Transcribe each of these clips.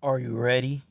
Are you ready?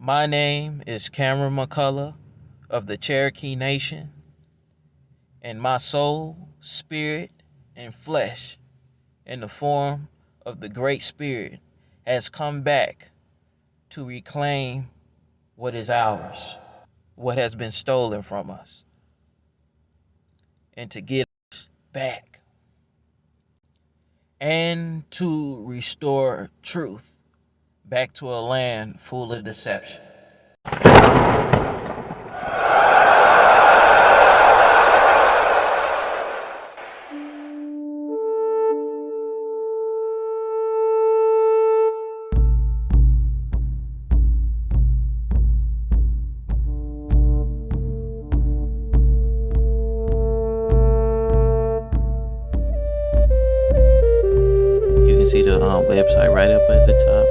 My name is Cameron McCullough of the Cherokee Nation, and my soul, spirit, and flesh, in the form of the Great Spirit, has come back to reclaim what is ours, what has been stolen from us, and to get us back, and to restore truth back to a land full of deception. You can see the website right up at the top.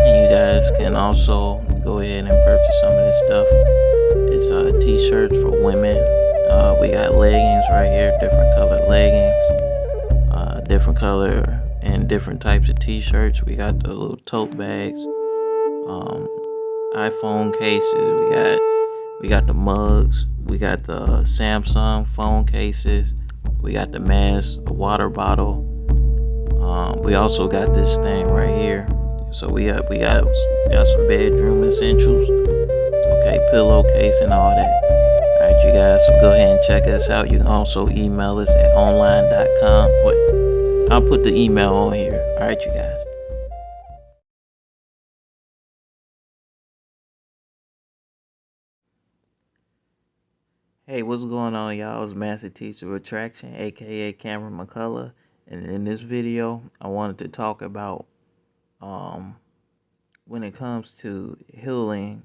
And you guys can also go ahead and purchase some of this stuff. It's t-shirts for women. We got leggings right here, different colored leggings, different color and different types of t-shirts. We got the little tote bags, iPhone cases. We got the mugs. We got the Samsung phone cases. We got the mask, the water bottle. We also got this thing right here. So we got some bedroom essentials. Okay, pillowcase and all that. Alright, you guys, so go ahead and check us out. You can also email us at online.com. Wait, I'll put the email on here. Alright, you guys. Hey, what's going on, y'all? It's Master Teacher of Attraction, aka Cameron McCullough. And in this video, I wanted to talk about um when it comes to healing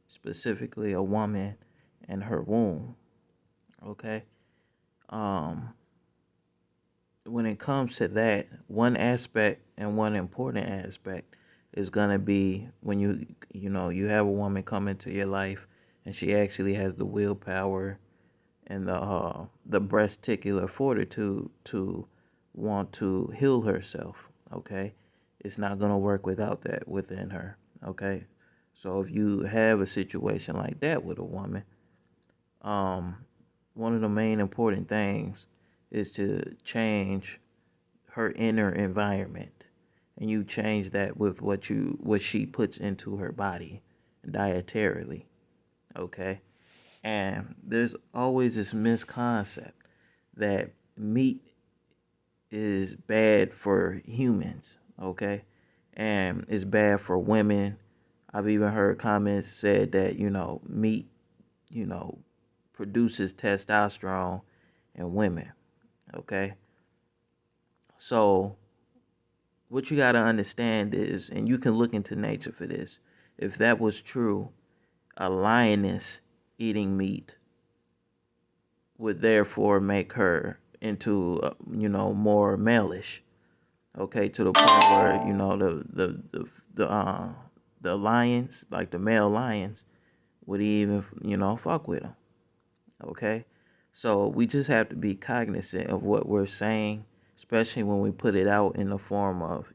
specifically a woman and her womb. Okay. Um when it comes to that, one aspect and one important aspect is gonna be when you have a woman come into your life and she actually has the willpower and the breasticular fortitude to want to heal herself. Okay, it's not gonna work without that within her. Okay, so if you have a situation like that with a woman, um, one of the main important things is to change her inner environment, and you change that with what she puts into her body dietarily. Okay, and there's always this misconcept that meat is bad for humans. Okay, and it's bad for women. I've even heard comments said that meat you know produces testosterone in women. Okay, so what you got to understand is, and you can look into nature for this, if that was true, a lioness eating meat would therefore make her into more malish. Okay, to the point where the lions, like the male lions, would even fuck with them. Okay, so we just have to be cognizant of what we're saying, especially when we put it out in the form of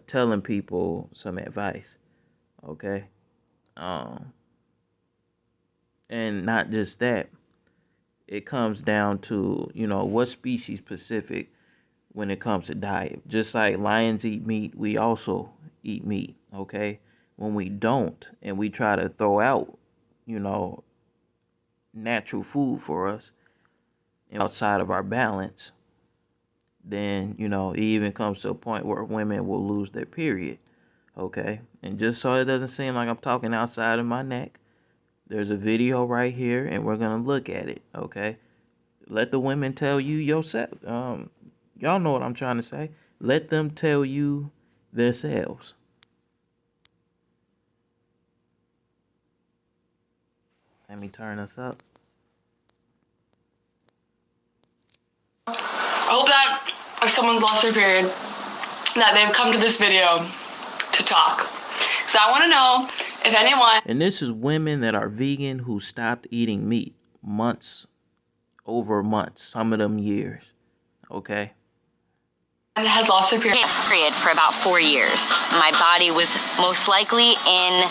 telling people some advice. Okay, um, and not just that, it comes down to what species specific when it comes to diet. Just like lions eat meat, we also eat meat. Okay, when we don't and we try to throw out you know natural food for us outside of our balance, then, it even comes to a point where women will lose their period. Okay? And just so it doesn't seem like I'm talking outside of my neck, there's a video right here and we're going to look at it. Okay? Let the women tell you yourself. Y'all know what I'm trying to say. Let them tell you themselves. Let me turn this up. I hope that if someone's lost their period, that they've come to this video to talk. Because I want to know if anyone... And this is women that are vegan who stopped eating meat over months, some of them years. Okay? And has lost their period for about 4 years. My body was most likely in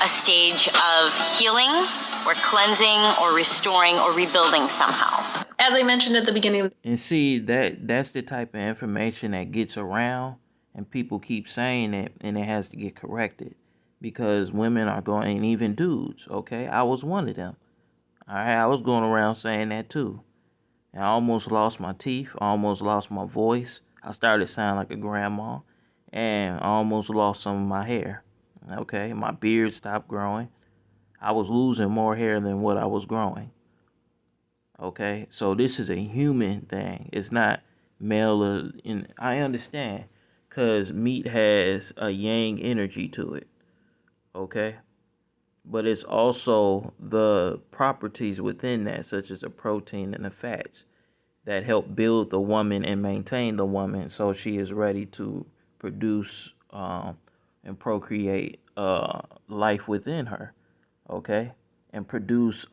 a stage of healing or cleansing or restoring or rebuilding somehow. As I mentioned at the beginning. And see, that's the type of information that gets around and people keep saying it and it has to get corrected because women are going, and even dudes, okay? I was one of them. All right, I was going around saying that too. And I almost lost my teeth, I almost lost my voice. I started sounding like a grandma, and I almost lost some of my hair. Okay, my beard stopped growing. I was losing more hair than what I was growing. Okay, so this is a human thing. It's not male and I understand because meat has a yang energy to it. Okay, but it's also the properties within that, such as the protein and the fats, that help build the woman and maintain the woman so she is ready to produce and procreate life within her, okay? And produce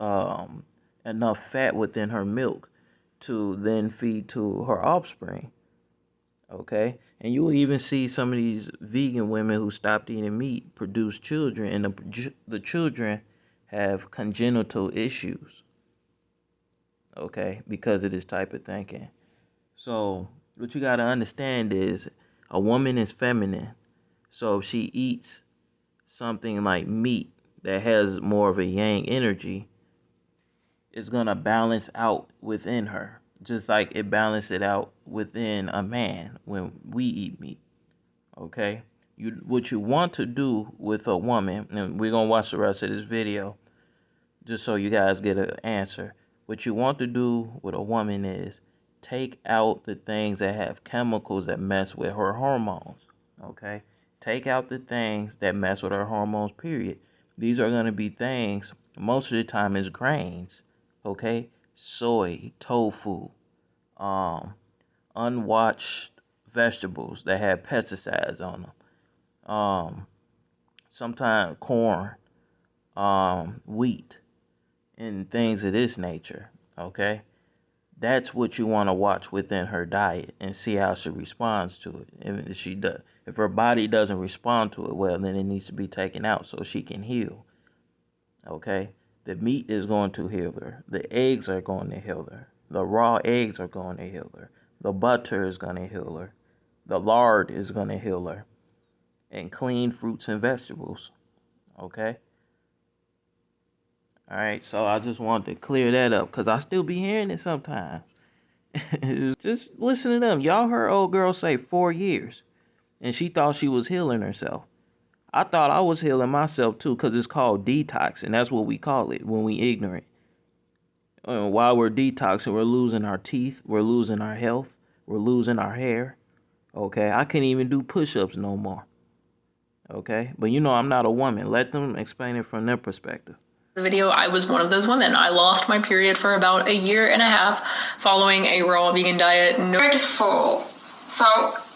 enough fat within her milk to then feed to her offspring, okay? And you will even see some of these vegan women who stopped eating meat produce children, and the children have congenital issues, okay, because of this type of thinking. So what you got to understand is a woman is feminine. So if she eats something like meat that has more of a yang energy, it's going to balance out within her, just like it balances it out within a man when we eat meat, okay? What you want to do with a woman, and we're going to watch the rest of this video just so you guys get an answer. What you want to do with a woman is take out the things that have chemicals that mess with her hormones, okay? Take out the things that mess with her hormones, period. These are going to be things, most of the time, is grains, okay? Soy, tofu, unwashed vegetables that have pesticides on them, sometimes corn, wheat, and things of this nature, okay? That's what you want to watch within her diet and see how she responds to it. If her body doesn't respond to it well, then it needs to be taken out so she can heal, okay? The meat is going to heal her. The eggs are going to heal her. The raw eggs are going to heal her. The butter is going to heal her. The lard is going to heal her. And clean fruits and vegetables, okay? All right, so I just wanted to clear that up because I still be hearing it sometimes. Just listen to them. Y'all heard old girl say 4 years, and she thought she was healing herself. I thought I was healing myself too because it's called detox, and that's what we call it when we ignorant. While we're detoxing, we're losing our teeth, we're losing our health, we're losing our hair. Okay, I can't even do push-ups no more. Okay, but I'm not a woman. Let them explain it from their perspective. The video, I was one of those women. I lost my period for about 1.5 years following a raw vegan diet. Full. So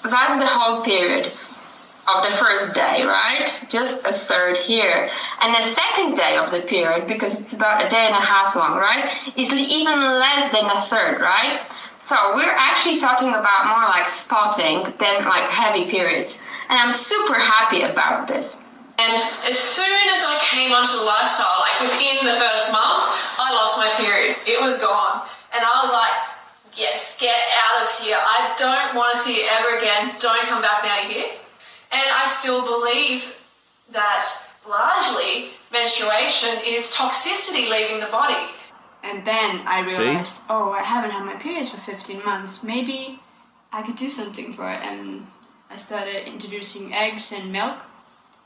that's the whole period of the first day, right? Just a third here. And the second day of the period, because it's about 1.5 days long, right, is even less than a third, right? So we're actually talking about more like spotting than like heavy periods. And I'm super happy about this. And as soon as I came onto the lifestyle, like within the first month, I lost my period. It was gone. And I was like, yes, get out of here. I don't want to see you ever again. Don't come back now here. And I still believe that largely menstruation is toxicity leaving the body. And then I realized, oh, I haven't had my periods for 15 months. Maybe I could do something for it. And I started introducing eggs and milk.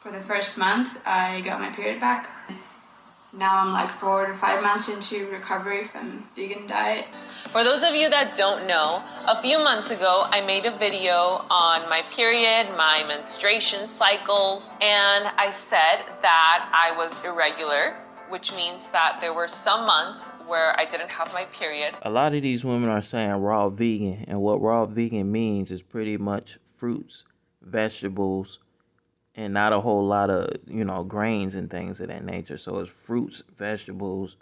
For the first month, I got my period back. Now I'm like 4 to 5 months into recovery from vegan diet. For those of you that don't know, a few months ago I made a video on my period, my menstruation cycles, and I said that I was irregular, which means that there were some months where I didn't have my period. A lot of these women are saying raw vegan, and what raw vegan means is pretty much fruits, vegetables, and not a whole lot of, grains and things of that nature. So it's fruits, vegetables,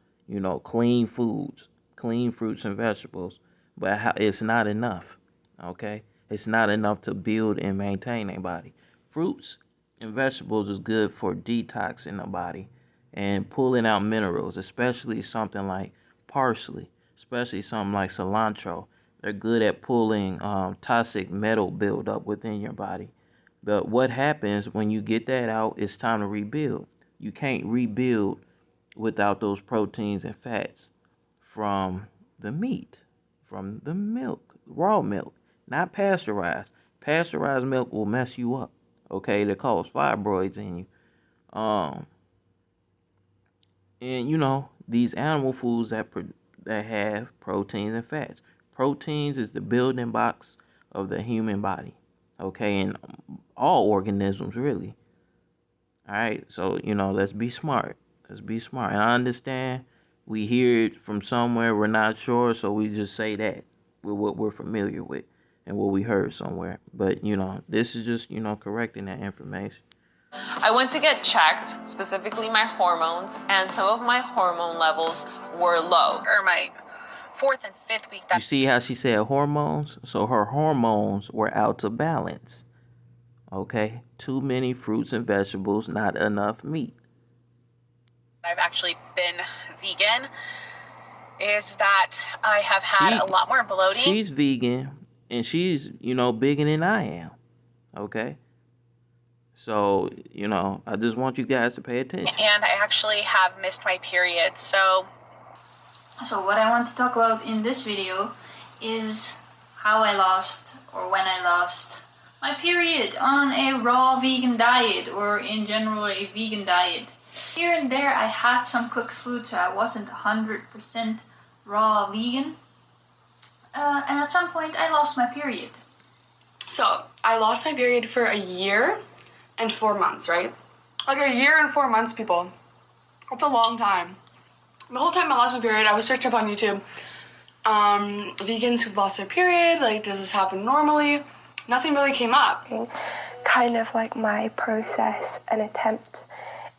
clean foods, clean fruits and vegetables. But it's not enough, okay? It's not enough to build and maintain a body. Fruits and vegetables is good for detoxing the body and pulling out minerals, especially something like parsley, especially something like cilantro. They're good at pulling toxic metal buildup within your body. But what happens when you get that out, it's time to rebuild. You can't rebuild without those proteins and fats from the meat, from the milk, raw milk, not pasteurized. Pasteurized milk will mess you up, okay? They cause fibroids in you. And these animal foods that have proteins and fats. Proteins is the building blocks of the human body, okay, and all organisms really. All right, so let's be smart. Let's be smart. And I understand we hear it from somewhere, we're not sure, so we just say that with what we're familiar with and what we heard somewhere. But this is just correcting that information. I went to get checked, specifically my hormones, and some of my hormone levels were low. Or my 4th and 5th week. You see how she said hormones? So her hormones were out of balance. Okay? Too many fruits and vegetables, not enough meat. I've actually been vegan is that I have had a lot more bloating. She's vegan, and she's, bigger than I am. Okay? So, I just want you guys to pay attention. And I actually have missed my period, so what I want to talk about in this video is how I lost, or when I lost, my period on a raw vegan diet, or in general a vegan diet. Here and there I had some cooked food, so I wasn't 100% raw vegan. And at some point I lost my period. So I lost my period for a year and 4 months, right? Like a year and 4 months, people. That's a long time. The whole time I lost my period, I was searching up on YouTube. Vegans who've lost their period, like, does this happen normally? Nothing really came up. Kind of like my process and attempt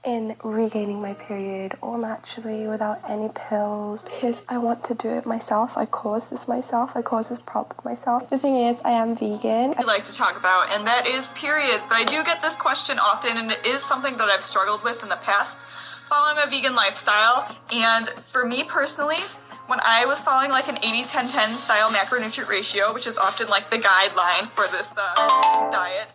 in regaining my period all naturally without any pills, because I want to do it myself. I caused this myself. I caused this problem myself. The thing is, I am vegan. I'd like to talk about, and that is periods. But I do get this question often, and it is something that I've struggled with in the past following a vegan lifestyle. And for me personally, when I was following like an 80-10-10 style macronutrient ratio, which is often like the guideline for this diet,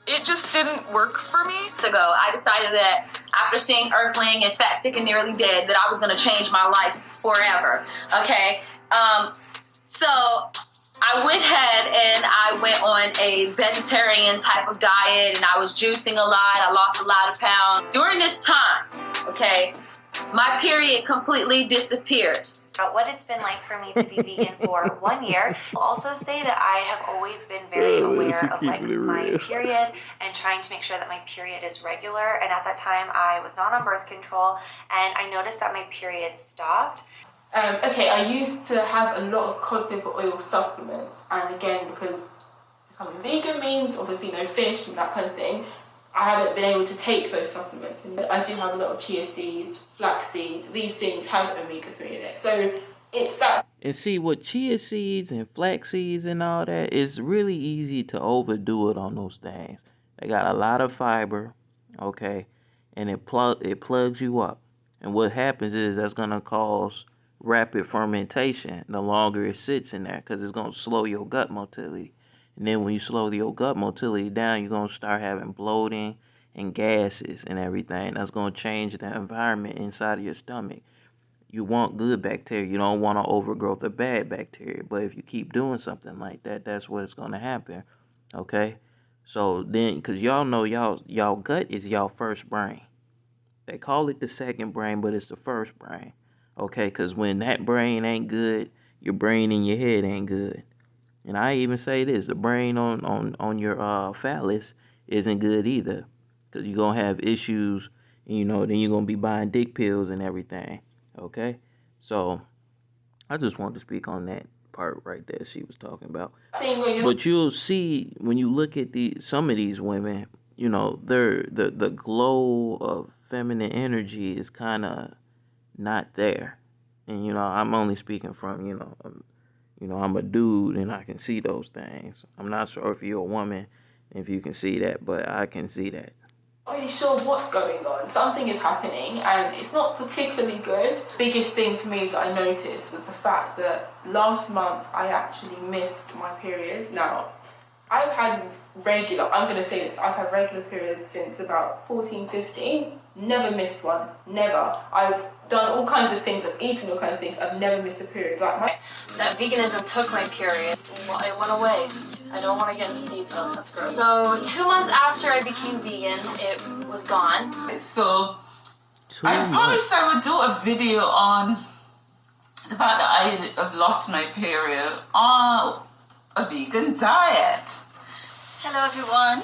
it just didn't work for me. Ago, I decided that after seeing Earthling and Fat, Sick, and Nearly Dead, that I was going to change my life forever. Okay, so I went ahead and I went on a vegetarian type of diet, and I was juicing a lot. I lost a lot of pounds. During this time, okay, my period completely disappeared. What it's been like for me to be vegan for 1 year. I'll also say that I have always been very aware of like my period and trying to make sure that my period is regular. And at that time, I was not on birth control, and I noticed that my period stopped. Okay, I used to have a lot of cod liver oil supplements, and again, because becoming vegan means obviously no fish and that kind of thing, I haven't been able to take those supplements. And I do have a lot of chia seeds, flax seeds. These things have omega-3 in it. So it's that. And see, with chia seeds and flax seeds and all that, it's really easy to overdo it on those things. They got a lot of fiber, okay, and it plugs you up. And what happens is that's going to cause rapid fermentation the longer it sits in there, because it's going to slow your gut motility. And then when you slow your gut motility down, you're going to start having bloating and gases and everything. That's going to change the environment inside of your stomach. You want good bacteria. You don't want an overgrowth of bad bacteria. But if you keep doing something like that, that's what's going to happen. Okay? So then, because y'all know y'all gut is y'all first brain. They call it the second brain, but it's the first brain. Okay? Because when that brain ain't good, your brain in your head ain't good. And I even say this, the brain on your phallus isn't good either. Because you're going to have issues, then you're going to be buying dick pills and everything. Okay? So, I just wanted to speak on that part right there she was talking about. But you'll see when you look at some of these women, the glow of feminine energy is kind of not there. And, I'm only speaking from, I'm a dude and I can see those things. I'm not sure if you're a woman, if you can see that, but I can see that. Not really sure what's going on. Something is happening and it's not particularly good. Biggest thing for me that I noticed was the fact that last month I actually missed my periods. Now, I've had I'm going to say this, I've had regular periods since about 14, 15. Never missed one. Never. I've done all kinds of things, I've eaten all kinds of things, I've never missed a period. That veganism took my period. Well, it went away. I don't want to get into details, that's gross. So 2 months after I became vegan, it was gone. So I promised I would do a video on the fact that I have lost my period on a vegan diet. Hello everyone.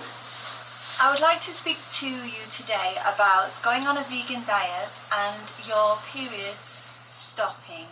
I would like to speak to you today about going on a vegan diet and your periods stopping.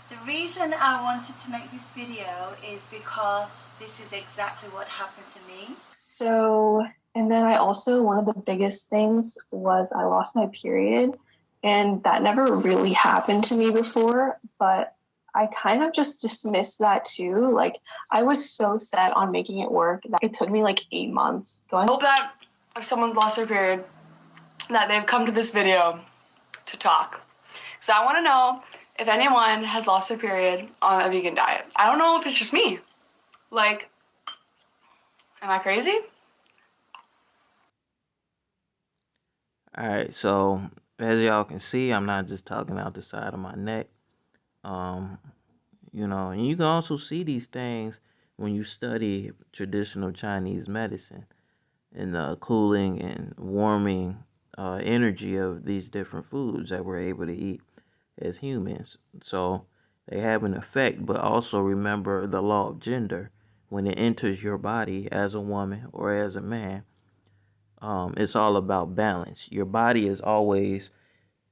The reason I wanted to make this video is because this is exactly what happened to me. So, and then one of the biggest things was I lost my period, and that never really happened to me before, but I kind of just dismissed that too. Like, I was so set on making it work that it took me like 8 months. I hope that if someone's lost their period, that they've come to this video to talk. Because I want to know if anyone has lost their period on a vegan diet. I don't know if it's just me. Like, am I crazy? Alright, so as y'all can see, I'm not just talking out the side of my neck. And you can also see these things when you study traditional Chinese medicine and the cooling and warming energy of these different foods that we're able to eat as humans. So they have an effect, but also remember the law of gender. When it enters your body as a woman or as a man, it's all about balance. Your body is always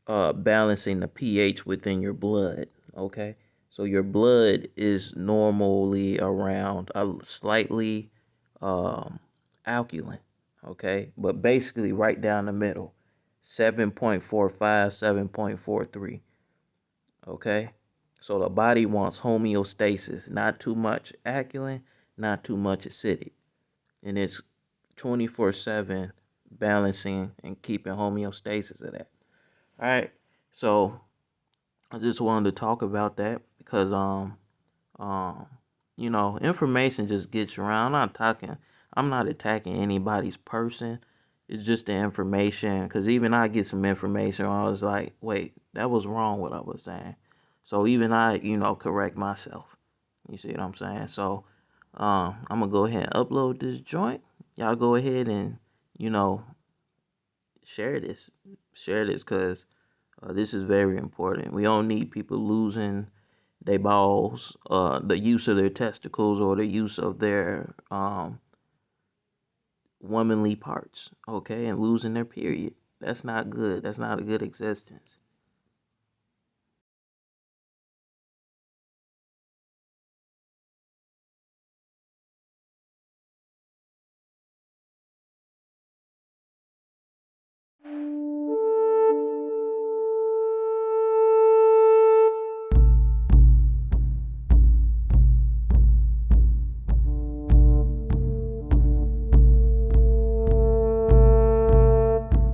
balancing the pH within your blood, okay? So your blood is normally around a slightly alkaline, okay? But basically right down the middle, 7.45, 7.43, okay? So the body wants homeostasis, not too much alkaline, not too much acidic. And it's 24/7 balancing and keeping homeostasis of that. All right, so I just wanted to talk about that because information just gets around. I'm not attacking anybody's person. It's just the information, because even I get some information where I was like, wait, that was wrong what I was saying. So even I, correct myself. You see what I'm saying? So I'm gonna go ahead and upload this joint. Y'all go ahead and share this because this is very important. We don't need people losing their balls, the use of their testicles, or the use of their womanly parts, okay, and losing their period. That's not good. That's not a good existence.